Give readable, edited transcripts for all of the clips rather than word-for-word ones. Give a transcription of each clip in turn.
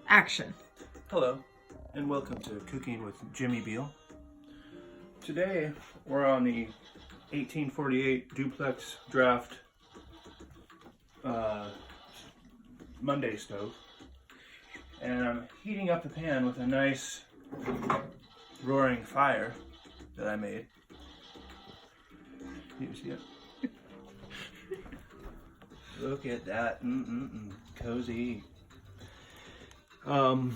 Action. Hello, and welcome to Cooking with Jimmy Beal. Today, we're on the 1848 duplex draft Monday stove, and I'm heating up the pan with a nice roaring fire that I made. You see it? Look at that, cozy. And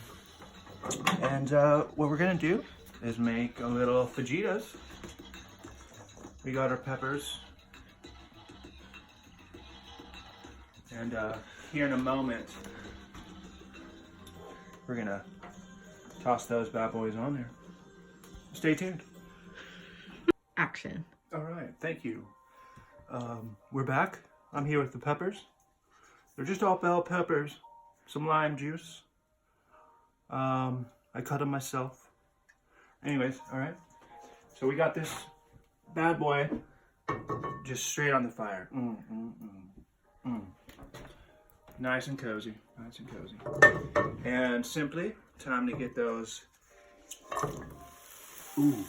what we're gonna do is make a little fajitas. We got our peppers. And here in a moment, we're gonna toss those bad boys on there. Stay tuned. Action. All right, thank you. We're back. I'm here with the peppers. They're just all bell peppers, some lime juice. I cut them myself. Anyways, all right. So we got this bad boy just straight on the fire. Nice and cozy, nice and cozy. And simply, time to get those. Ooh.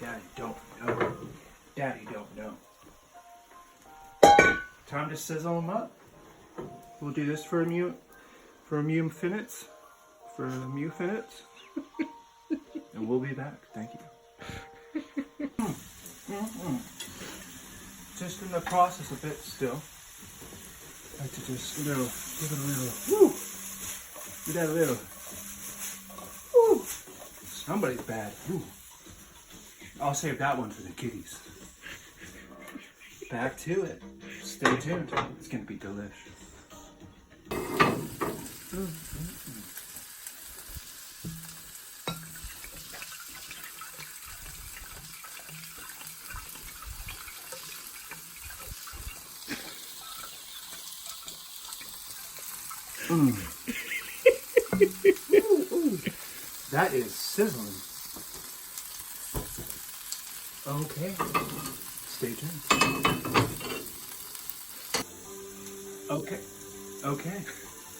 Daddy don't know. Daddy don't know. Time to sizzle them up. We'll do this for a few minutes. And we'll be back. Thank you. Just in the process a bit still. I like to just give it a little, woo! Do that a little, woo! Somebody's bad, woo! I'll save that one for the kiddies. Back to it. Stay tuned. It's gonna be delish. That is sizzling. Okay. Stay tuned. Okay.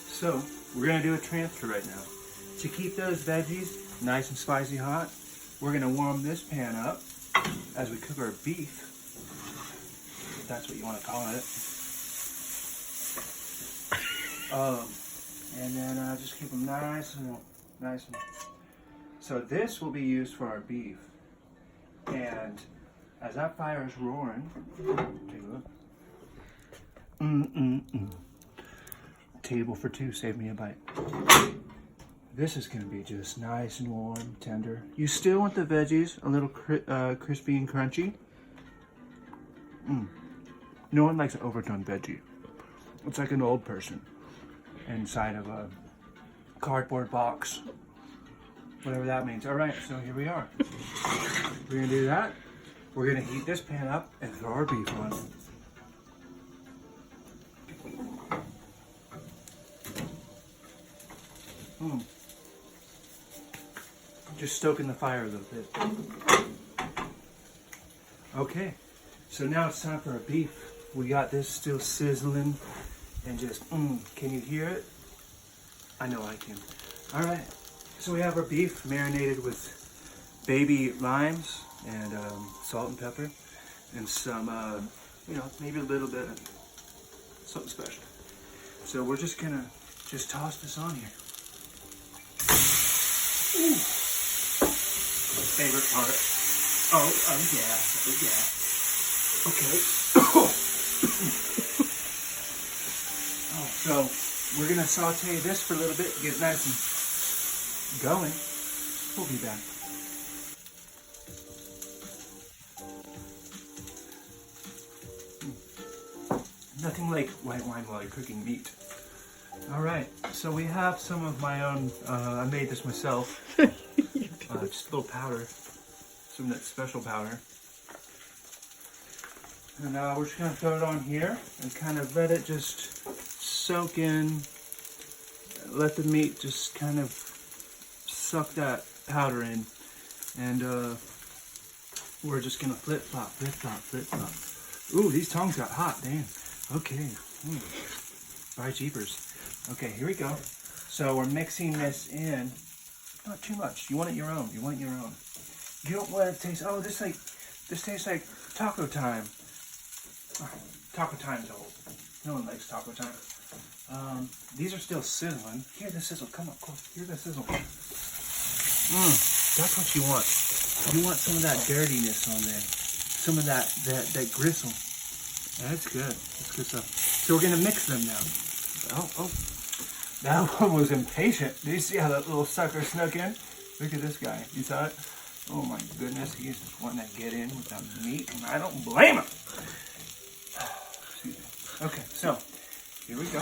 So, we're going to do a transfer right now. To keep those veggies nice and spicy hot, we're going to warm this pan up as we cook our beef, if that's what you want to call it. And then just keep them nice and. So this will be used for our beef. And as that fire is roaring, take a look. Table for two, save me a bite. This is going to be just nice and warm, tender. You still want the veggies a little crispy and crunchy. No one likes an overdone veggie. It's like an old person inside of a cardboard box. Whatever that means. All right, so here we are. We're going to do that. We're going to heat this pan up and throw our beef on. Just stoking the fire a little bit. Okay, so now it's time for our beef. We got this still sizzling and just, can you hear it? I know I can. All right, so we have our beef marinated with baby limes and salt and pepper and some, maybe a little bit of something special. So we're just gonna toss this on here. Ooh. Favorite part. Oh yeah. Okay. So we're gonna saute this for a little bit, get it nice and going. We'll be back. Nothing like white wine while you're cooking meat. All right, so we have some of my own. I made this myself. Just a little powder, some of that special powder. And we're just gonna throw it on here and kind of let it just soak in. Let the meat just kind of suck that powder in. And we're just gonna flip flop. Ooh, these tongs got hot, damn. Okay. By jeepers. Okay, here we go. So we're mixing this in. Not too much. You want it your own. You want it your own. You don't want it to taste. Oh, this tastes like taco time. Taco time's old. No one likes taco time. These are still sizzling. Hear the sizzle. Come up close. Hear the sizzle. That's what you want. You want some of that dirtiness on there. Some of that gristle. That's good. That's good stuff. So we're gonna mix them now. Oh. That one was impatient. Did you see how that little sucker snuck in? Look at this guy. You saw it? Oh my goodness. He's just wanting to get in with that meat, and I don't blame him. Excuse me. Okay, so here we go.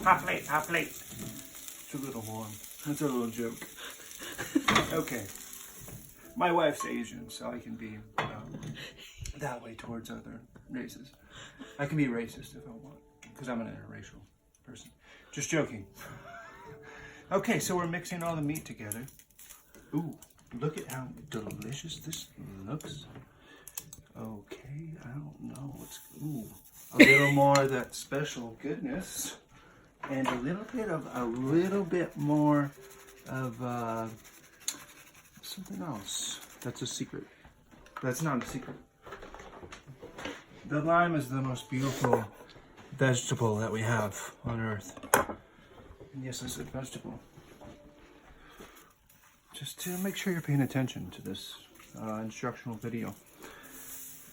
Hot plate, hot plate. It's a little warm. That's a little joke. Okay. My wife's Asian, so I can be that way towards other races. I can be racist if I want, because I'm an interracial person. Just joking. Okay, so we're mixing all the meat together. Ooh, look at how delicious this looks. Okay, I don't know what's... Ooh, a little more of that special goodness. And a little bit more of something else. That's a secret. That's not a secret. The lime is the most beautiful vegetable that we have on Earth. And yes, I said vegetable. Just to make sure you're paying attention to this instructional video.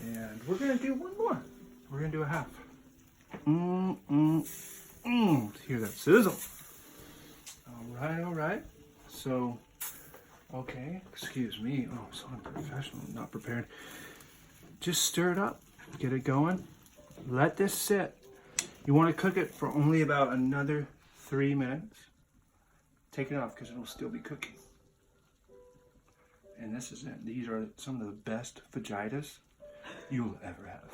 And we're gonna do one more. We're gonna do a half. Hear that sizzle. All right. So, okay, excuse me. Oh, so unprofessional, not prepared. Just stir it up, get it going. Let this sit. You want to cook it for only about another 3 minutes. Take it off because it'll still be cooking. And this is it. These are some of the best fajitas you'll ever have.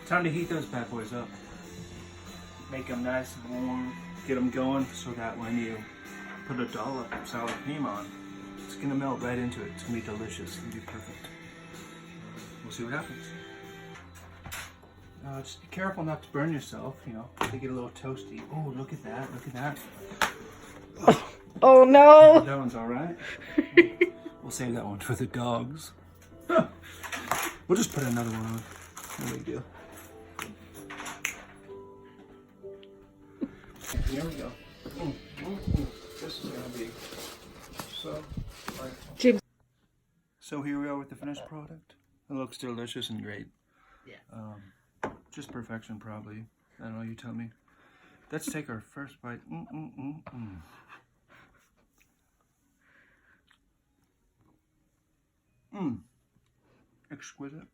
Time to heat those bad boys up. Make them nice and warm. Get them going so that when you put a dollop of sour cream on, it's going to melt right into it. It's going to be delicious. It's going to be perfect. We'll see what happens. Just be careful not to burn yourself, you know. They get a little toasty. Oh, look at that. Look at that. Oh no! That one's all right. We'll save that one for the dogs. We'll just put another one on. No big deal. Here we go. This is gonna be so Jim. So here we are with the finished product. It looks delicious and great. Yeah. Just perfection, probably. I don't know. You tell me. Let's take our first bite. Exquisite.